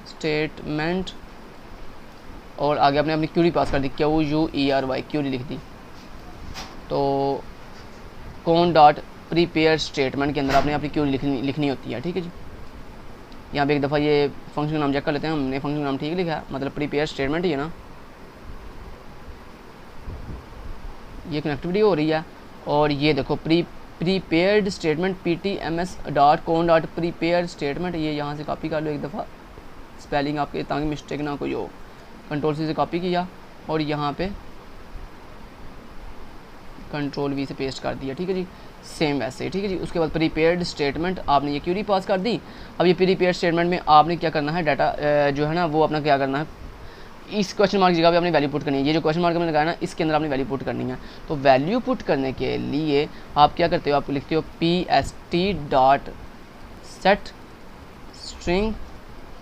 statement और आगे आपने अपनी क्यूरी पास कर दी, QUERY क्यूरी लिख दी। तो कौन डॉट प्रीपेयर स्टेटमेंट के अंदर आपने अपनी क्यूरी लिखनी होती है। ठीक है जी, यहाँ पे एक दफ़ा ये फंक्शन का नाम चेक कर लेते हैं, हमने फंक्शन का नाम ठीक लिखा है, मतलब प्रीपेयर स्टेटमेंट ही है ना, ये कनेक्टिविटी हो रही है। और ये देखो प्रीपेयर्ड स्टेटमेंट PTMS डॉट कौन डॉट प्रीपेयर स्टेटमेंट, ये यहाँ से कॉपी कर लो एक दफ़ा, स्पेलिंग आपके ताकि मिस्टेक ना कोई हो। कंट्रोल C से कॉपी किया और यहाँ पे कंट्रोल V से पेस्ट कर दिया। ठीक है जी, सेम वैसे। ठीक है जी, उसके बाद प्रीपेयर्ड स्टेटमेंट आपने ये क्यूरी पास कर दी। अब ये प्रीपेयर्ड स्टेटमेंट में आपने क्या करना है, डाटा जो है ना वो अपना क्या करना है, इस क्वेश्चन मार्क की जगह पे आपने वैल्यू पुट करनी है। ये जो क्वेश्चन मार्क मैंने लगाया ना इसके अंदर आपने वैल्यू पुट करनी है। तो वैल्यू पुट करने के लिए आप क्या करते हो, आप लिखते हो PST डॉट सेट स्ट्रिंग,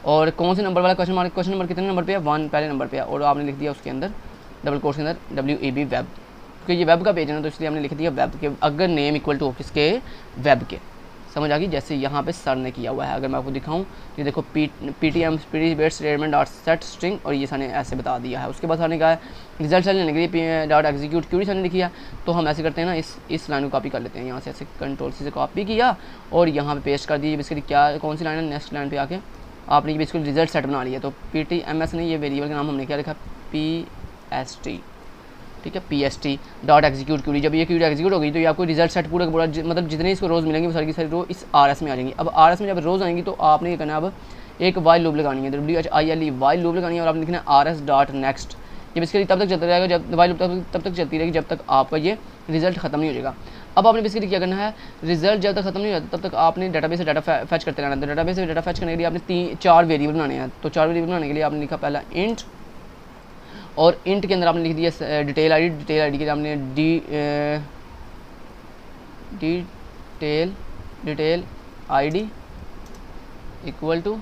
और कौन से नंबर वाला क्वेश्चन नंबर कितने नंबर पे है, 1 पहले नंबर पे है, और आपने लिख दिया उसके अंदर डबल कोट्स के अंदर WEB वेब, क्योंकि ये वेब का पेज है ना तो इसलिए हमने लिख दिया वेब के, अगर नेम इक्वल टू किसके, वेब के। समझ आ गई, जैसे यहाँ पे सर ने किया हुआ है। अगर मैं आपको दिखाऊं ये देखो PTM prepared statement dot set string, और ये सर ने ऐसे बता दिया है। उसके बाद सर ने कहा है रिजल्ट सेल लेने के लिए डॉट एग्जीक्यूट क्यूरी सर ने लिखी है। तो हम ऐसे करते हैं ना, इस लाइन को कॉपी कर लेते हैं, यहाँ से ऐसे कंट्रोल C से कॉपी किया और यहाँ पे पेस्ट कर दी। बेसिकली क्या कौन सी लाइन है, नेक्स्ट लाइन पे आके आपने ये बेसिकली रिजल्ट सेट बना लिया। तो PTMS ने ये वेरिएबल का नाम हमने क्या लिखा, PST ठीक है, PST डॉट एग्जीक्यूट क्यूरी। जब ये क्यूरी एग्जीक्यूट होगी तो ये आपको रिजल्ट सेट पूरा पूरा मतलब जितने इसको रोज़ मिलेंगे वो सारी की सारी रो इस RS में आ जाएंगी। अब RS में जब रोज़ आएंगी तो आपने ये करना है, अब एक वाइल लूप लगानी है, WHILE वाइल लूप लगानी है, और आपने लिखना है RS डॉट नेक्स्ट। ये बेसिकली तब तक चलता रहेगा जब वाइल लूप तब तक चलती रहेगी जब तक आपका ये रिजल्ट ख़त्म नहीं हो जाएगा। अब आपने बेसिकली क्या करना है, रिजल्ट जब तक खत्म नहीं होता तब तक आपने डाटाबेस से डाटा फैच करते रहना है। तो डाटाबेस से डाटा फैच करने के लिए आपने 4 वेरिएबल बनाने हैं। तो 4 वेरिएबल बनाने के लिए आपने लिखा पहला इंट, और इंट के अंदर आपने लिख दिया डिटेल आईडी। डिटेल आईडी के लिए आपने डिटेल आईडी इक्वल टू,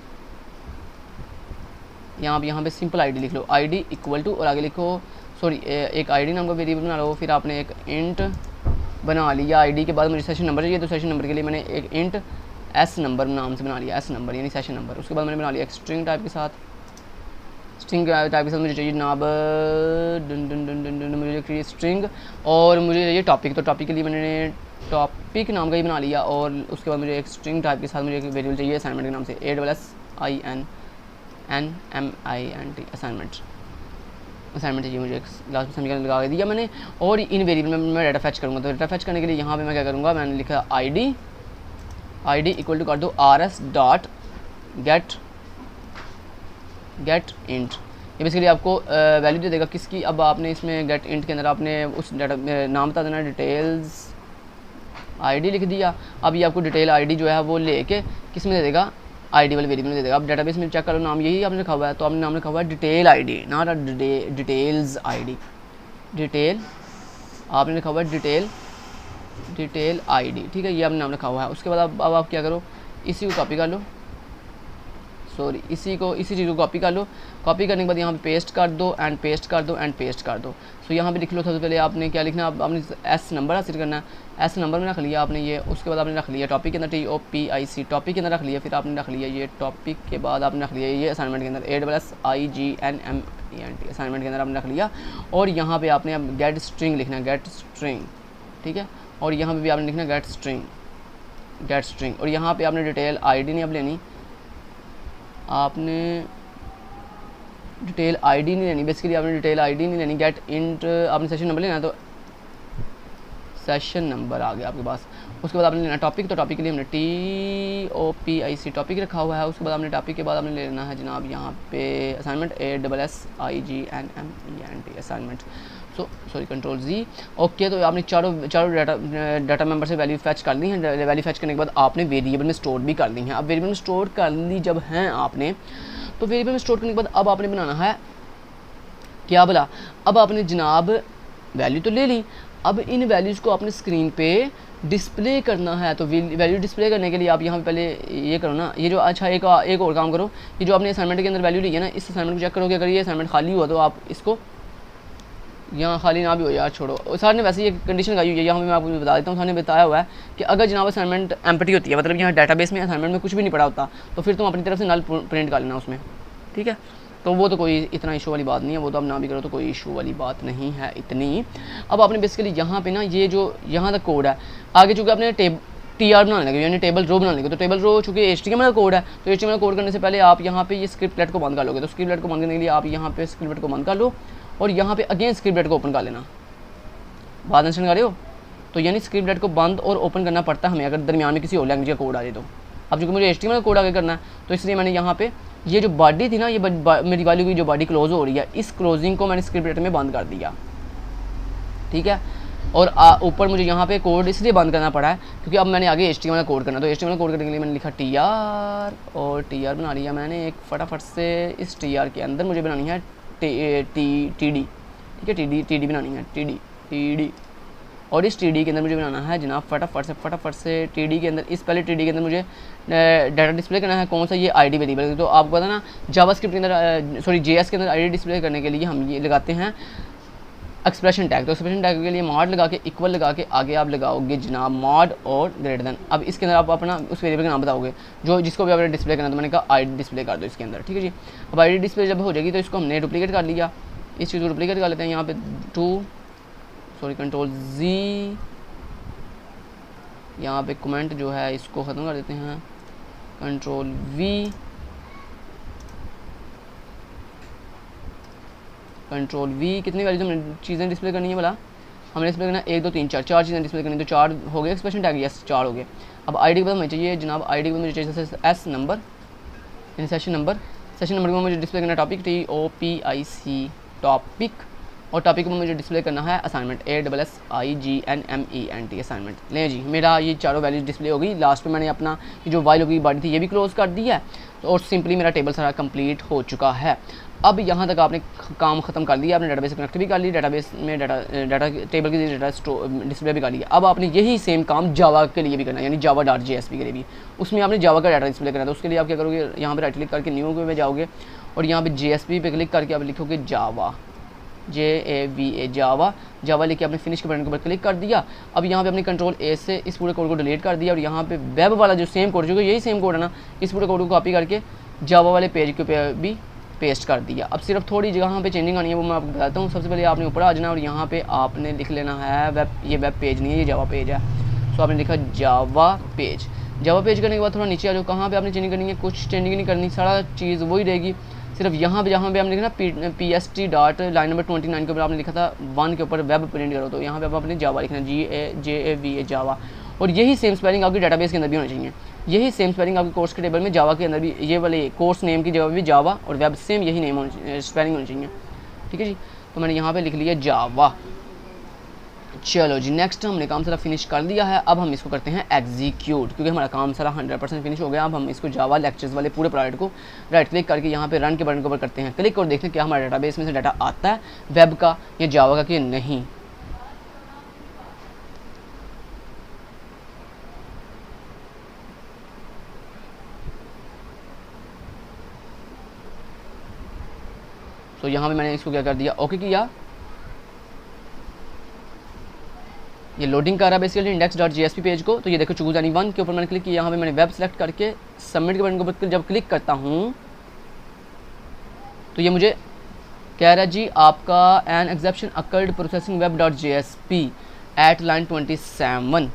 यहाँ पे सिंपल आईडी लिख लो, आईडी इक्वल टू, और आगे लिखो सॉरी एक आईडी नाम का वेरिएबल बना लो। फिर आपने एक इंट बना लिया आईडी के बाद मुझे सेशन नंबर चाहिए, तो सेशन नंबर के लिए मैंने एक इंट S नंबर नाम से बना लिया, S नंबर यानी सेशन नंबर। उसके बाद मैंने बना लिया एक स्ट्रिंग टाइप के साथ, स्ट्रिंग टाइप के साथ मुझे चाहिए जनाब मुझे चाहिए स्ट्रिंग, और मुझे चाहिए टॉपिक। तो टॉपिक के लिए मैंने टॉपिक नाम का ही बना लिया, और उसके बाद मुझे एक स्ट्रिंग टाइप के साथ मुझे एक वेरिएबल चाहिए असाइनमेंट के नाम से, ASSINMINT असाइनमेंट चाहिए मुझे, लास्ट में समीकरण लगा दिया मैंने। और इन वेरिएबल में मैं डाटा फैच करूँगा। तो डाटा फैच करने के लिए यहाँ पे मैं क्या करूँगा, मैंने लिखा आईडी इक्वल टू कर दो RS डॉट गेट इंट। ये बेसिकली आपको वैल्यू दे देगा किसकी। अब आपने इसमें गेट इंट के अंदर आपने उस डाटा नाम बता देना, डिटेल्स आईडी लिख दिया। अब ये आपको डिटेल आईडी जो है वो लेके किस में दे देगा, आईडी वाले वेरिएबल में दे देगा। अब डाटाबेस में चेक करो नाम यही आपने लिखा हुआ है, तो आपने नाम लिखा हुआ है detail ID, not details ID, detail आपने लिखा हुआ है डिटेल आईडी, ठीक है, ये आपने नाम लिखा हुआ है। उसके बाद अब आप क्या करो, इसी को कॉपी कर लो, सॉरी इसी चीज़ को कॉपी कर लो। कॉपी करने के बाद यहाँ पे पेस्ट कर दो एंड पेस्ट कर दो एंड पेस्ट कर दो। सो यहाँ पे लिख लो, सबसे पहले आपने क्या लिखना है, आपने S नंबर हासिल करना है, S नंबर में रख लिया आपने ये। उसके बाद आपने रख लिया टॉपिक के अंदर TOPIC टॉपिक के अंदर रख लिया। फिर आपने रख लिया ये टॉपिक के बाद आपने रख लिया ये असाइनमेंट के अंदर ASSIGNMENT असाइनमेंट के अंदर आपने रख लिया। और यहाँ पर आपने अब गेट स्ट्रिंग लिखना है, गेट स्ट्रिंग, ठीक है, और यहाँ पर भी आपने लिखना गेट स्ट्रिंग। और यहाँ पर आपने डिटेल आईडी नहीं अब लेनी, आपने डिटेल आईडी नहीं लेनी, बेसिकली आपने डिटेल आईडी नहीं लेनी, गेट इंट आपने सेशन नंबर लेना, तो सेशन नंबर आ गया आपके पास। उसके बाद आपने लेना टॉपिक, तो टॉपिक के लिए हमने TOPIC टॉपिक रखा हुआ है। उसके बाद आपने टॉपिक के बाद आपने लेना है जनाब यहाँ पे assignment ASSIGNMENT assignment. Sorry control Z। Okay, तो आपने चारों डाटा मेंबर से वैल्यू फैच कर ली है। वैल्यू फैच करने के बाद आपने वेरिएबल में स्टोर भी कर ली है। अब वेरिएबल में स्टोर कर ली जब हैं आपने, तो वेरिएबल में स्टोर करने के बाद अब आपने बनाना है क्या बोला, अब आपने जनाब वैल्यू तो ले ली, अब इन वैल्यूज़ को आपने स्क्रीन पे डिस्प्ले करना है। तो वैल्यू डिस्प्ले करने के लिए आप यहाँ पे पहले ये करो ना, ये जो अच्छा एक और काम करो, ये जो आपने असाइनमेंट के अंदर वैल्यू ली है ना, इस असाइनमेंट को चेक करो कि अगर ये असाइनमेंट खाली हुआ तो आप इसको यहाँ खाली ना भी हो यार छोड़ो। सर ने वैसे ये कंडीशन लगाई हुई है, यहाँ मैं आपको बता देता हूँ। सर ने बताया हुआ है कि अगर जनाब असाइनमेंट एम्प्टी होती है, मतलब यहाँ डाटाबेस में असाइनमेंट में कुछ भी नहीं पड़ा होता, तो फिर तुम अपनी तरफ से नल प्रिंट कर लेना उसमें, ठीक है। तो वो तो कोई इतना इशू वाली बात नहीं है, वो तो आप ना भी करो तो कोई इशू वाली बात नहीं है इतनी। अब आपने बेसिकली यहाँ पे ना ये जो यहाँ तक कोड है, आगे चूँकि आपने TR बनाने लगे यानी टेबल रो बनाने लगे, तो टेबल रो चूँकि HTML का कोड है, तो HTML कोड करने से पहले आप यहाँ पे ये स्क्रिप्टलेट को बंद कर लोगे। तो स्क्रिप्टलेट को बंद करने के लिए आप यहाँ पे स्क्रिप्टलेट को बंद कर लो, और यहाँ पे अगेन स्क्रिप्टलेट को ओपन कर लेना। बात अंडरस्टैंड कर रहे हो? तो यानी स्क्रिप्टलेट को बंद और ओपन करना पड़ता है हमें अगर दरमियान में किसी और लैंग्वेज का कोड आ जाए तो। अब चूँकि मुझे HTML का कोड आगे करना है, तो इसलिए मैंने यहाँ पे ये जो बॉडी थी ना, ये मेरी वाली की जो बॉडी क्लोज हो रही है, इस क्लोजिंग को मैंने स्क्रिप्टलेट में बंद कर दिया, ठीक है। और ऊपर मुझे यहाँ पे कोड इसलिए बंद करना पड़ा है क्योंकि अब मैंने आगे HTML का कोड करना। तो HTML कोड करने के लिए मैंने लिखा TR, और TR बना लिया मैंने एक फटाफट से। इस TR के अंदर मुझे बनानी है TD, ठीक है, TD बनानी है, TD। और इस TD के अंदर मुझे बनाना है जनाब फटाफट से TD के अंदर, इस पहले TD के अंदर मुझे डाटा डिस्प्ले करना है। कौन सा, ये ID वेरिएबल। तो आपको पता ना जावास्क्रिप्ट के अंदर सॉरी JS के अंदर ID डिस्प्ले करने के लिए हम ये लगाते हैं एक्सप्रेशन टैग। तो एक्सप्रेशन टैग के लिए मॉड लगा के इक्वल लगा के आगे आप लगाओगे जनाब मॉड और ग्रेटर देन। अब इसके अंदर आप अपना उस वेरिएबल का नाम बताओगे जो जिसको भी आपने डिस्प्ले करना। तो मैंने कहा ID डिस्प्ले कर दो इसके अंदर, ठीक है जी। अब ID डिस्प्ले जब हो जाएगी तो इसको हमने डुप्लीकेट कर लिया, इस चीज़ को डुप्लीकेट कर लेते हैं यहाँ पे कंट्रोल Z, यहाँ पे कमेंट जो है इसको ख़त्म कर देते हैं, कंट्रोल V, कंट्रोल वी, कितनी वैल्यूज हमने चीज़ें डिस्प्ले करनी है बोला, हमने डिस्प्ले करना 1 2 3 4, 4 चीज़ें डिस्प्ले करनी, तो 4 हो गए एक्सप्रेशन टैग, यस 4 हो गए। अब आईडी के बाद हमें चाहिए जनाब, आईडी के बाद मुझे चाहिए एस नंबर, यानी सेशन नंबर, सेशन नंबर के बाद मुझे डिस्प्ले करना टॉपिक, TOPIC टॉपिक, और टॉपिक में मुझे डिस्प्ले करना है असाइनमेंट, ASSIGNMENT असाइनमेंट। लें जी, मेरा ये चारों वैल्यूज डिस्प्ले हो गई। लास्ट में मैंने अपना जो वाइल की बॉडी थी ये भी क्लोज कर दी है, तो और सिंपली मेरा टेबल सारा कंप्लीट हो चुका है। अब यहाँ तक आपने काम ख़त्म कर लिया, आपने डाटाबेस कनेक्ट भी कर ली, डाटाबेस में डाटा टेबल की डाटा डिस्प्ले भी कर लिया। अब आपने यही सेम काम जावा के लिए भी करना है, यानी java.jsp के लिए भी, उसमें आपने जावा का डाटा डिस्प्ले करना है। तो उसके लिए आप क्या करोगे, यहाँ पर राइट क्लिक करके न्यू में जाओगे और यहाँ पे JSP पे क्लिक करके आप लिखोगे जावा, JAVA जावा, जावा लेके आपने फिनिश के बटन के ऊपर क्लिक कर दिया। अब यहाँ पे अपने कंट्रोल A से इस पूरे कोड को डिलीट कर दिया और यहाँ पे वेब वाला जो सेम कोड, जो यही सेम कोड है ना, इस पूरे कोड को कॉपी करके जावा वाले पेज के ऊपर भी पेस्ट कर दिया। अब सिर्फ थोड़ी जगह यहाँ पे चेंजिंग आनी है, वो मैं आपको बताता हूँ। सबसे पहले आपने ऊपर आ जाना और यहाँ पे आपने लिख लेना है वेब, ये वेब पेज नहीं है, ये जावा पेज है। सो आपने लिखा जावा पेज, जावा पेज करने के बाद थोड़ा नीचे आ जाओ, कहाँ पे आपने चेंजिंग करनी है, कुछ चेंजिंग नहीं करनी, सारा चीज़ वही रहेगी। सिर्फ यहाँ पे जहाँ पे आपने लिखा ना PST डॉट लाइन नंबर 29 के ऊपर आपने लिखा था 1 के ऊपर वेब प्रिंट करो, तो यहाँ पे आपने जावा लिखना, JAVA जावा। और यही सेम स्पेलिंग आपकी डाटाबेस के अंदर भी होनी चाहिए, यही सेम स्पेलिंग आपके कोर्स के टेबल में जावा के अंदर भी, ये वाले कोर्स नेम की जगह भी जावा और वेब सेम यही नेम स्पेलिंग होनी चाहिए। ठीक है जी, तो मैंने यहाँ पे लिख लिया जावा। चलो जी, नेक्स्ट हमने काम सारा फिनिश कर दिया है। अब हम इसको करते हैं एग्जीक्यूट, क्योंकि हमारा काम सारा 100% फिनिश हो गया। अब हम इसको जावा लेक्चर्स वाले पूरे प्रोजेक्ट को राइट क्लिक करके यहाँ पे रन के बटन के ऊपर करते हैं क्लिक और देखते हैं क्या हमारे डाटाबेस में से डाटा आता है वेब का या जावा का कि नहीं। तो यहाँ पे मैंने इसको क्या कर दिया, ओके किया, ये लोडिंग कर रहा है बेसिकली index.jsp पेज को। तो ये देखो चूज एनी वन के ऊपर मैंने क्लिक किया, यहाँ पे मैंने वेब सेलेक्ट करके सबमिट के बटन के ऊपर जब क्लिक करता हूँ तो ये मुझे कह रहा है जी आपका an exception occurred processing web.jsp at line 27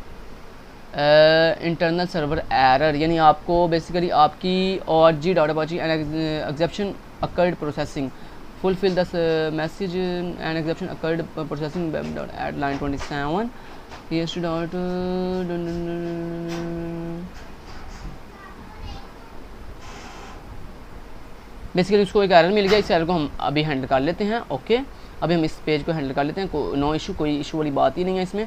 internal server error, यानी आपको बेसिकली आपकी और जी dot Apache an exception occurred processing fulfill the message and exception occurred processing web dot at line 27 yes dot basically उसको एक error मिल गया, इस error को हम अभी हैंडल कर लेते हैं। ओके, अभी हम इस पेज को हैंडल कर लेते हैं, नो इशू, कोई इशू वाली बात ही नहीं है इसमें।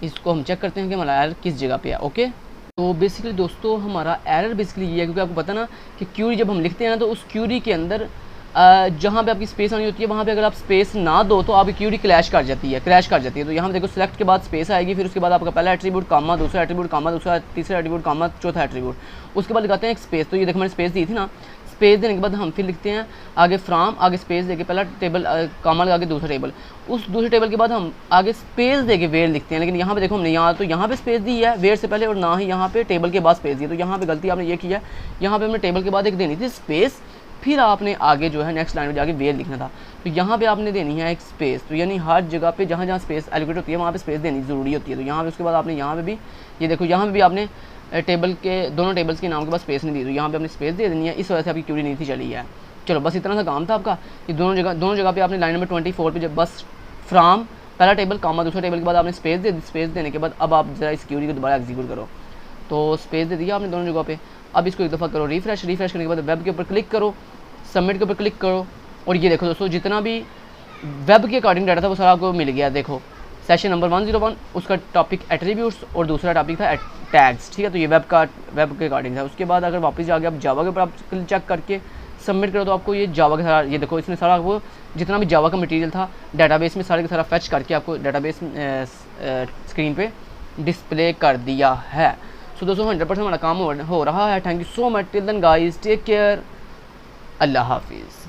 इसको हम चेक करते हैं कि हमारा एरर किस जगह पे है। ओके, तो बेसिकली दोस्तों हमारा एरर बेसिकली ये है, क्योंकि आपको पता ना कि क्यूरी जब हम लिखते हैं ना तो उस क्यूरी के अंदर जहाँ पे आपकी स्पेस आनी होती है वहाँ पे अगर आप स्पेस ना दो तो आपकी क्यूरी क्रैश कर जाती है। तो यहाँ पे देखो सिलेक्ट के बाद स्पेस आएगी, फिर उसके बाद आपका पहला एट्रीब्यूट कामा, दूसरा एट्रीब्यूट कामा, दूसरा तीसरा एट्रीब्यूट कामा, चौथा एट्रीब्यूट, उसके बाद लगाते हैं एक स्पेस। तो ये देखो मैंने स्पेस दी थी ना, स्पेस देने के बाद हम फिर लिखते हैं आगे फ्राम, आगे स्पेस देके पहला टेबल कामा लगा के दूसरा टेबल, उस दूसरे टेबल के बाद हम आगे स्पेस देके वेयर लिखते हैं। लेकिन यहाँ पे देखो हमने यहाँ पे स्पेस दी है वेयर से पहले और ना ही यहाँ पे टेबल के बाद स्पेस दी है। तो यहाँ पे गलती आपने ये किया, यहाँ पे हमने टेबल के बाद एक देनी थी स्पेस, फिर आपने आगे जो है नेक्स्ट लाइन में जाके वेयर लिखना था। तो यहाँ पे आपने देनी है एक स्पेस, तो यानी हर जगह पे जहाँ जहाँ स्पेस एलोकेट होती है वहाँ पे स्पेस देनी ज़रूरी होती है। तो यहाँ पे उसके बाद आपने यहाँ पे भी ये देखो यहाँ पे भी आपने टेबल के दोनों टेबल्स के नाम के बाद स्पेस नहीं दी, तो यहाँ पे आपने स्पेस दे देनी है। इस वजह से आपकी क्यूरी नहीं थी चली है। चलो बस इतना सा काम था आपका, ये दोनों जगह पे आपने लाइन नंबर 24 पे जब बस फ्राम पहला टेबल कामा दूसरा टेबल के बाद आपने स्पेस दे दी, स्पेस देने के बाद अब आप ज़रा इस क्यूरी को दोबारा एग्जीक्यूट करो। तो स्पेस दे दिया आपने दोनों जगह पे। अब इसको एक दफ़ा करो रिफ्रेश करने के बाद वेब के ऊपर क्लिक करो, सबमिट के ऊपर क्लिक करो और ये देखो दोस्तों जितना भी वेब के अकॉर्डिंग डाटा था वो सारा आपको मिल गया। देखो सेशन नंबर 101 उसका टॉपिक एट्रीब्यूट्स और दूसरा टॉपिक था टैग्स, ठीक है। तो ये वेब के अकॉर्डिंग था। उसके बाद अगर वापस जाके आप जावा के ऊपर आप चेक करके सबमिट करो तो आपको ये जावा का सारा, ये देखो इसने सारा वो जितना भी जावा का मटेरियल था डाटाबेस में सारे का सारा फेच करके आपको डाटाबेस स्क्रीन पे डिस्प्ले कर दिया है। सो दोस्तों 100% हमारा काम हो रहा है। Thank you so much, till then guys, take care, अल्लाह हाफिज़।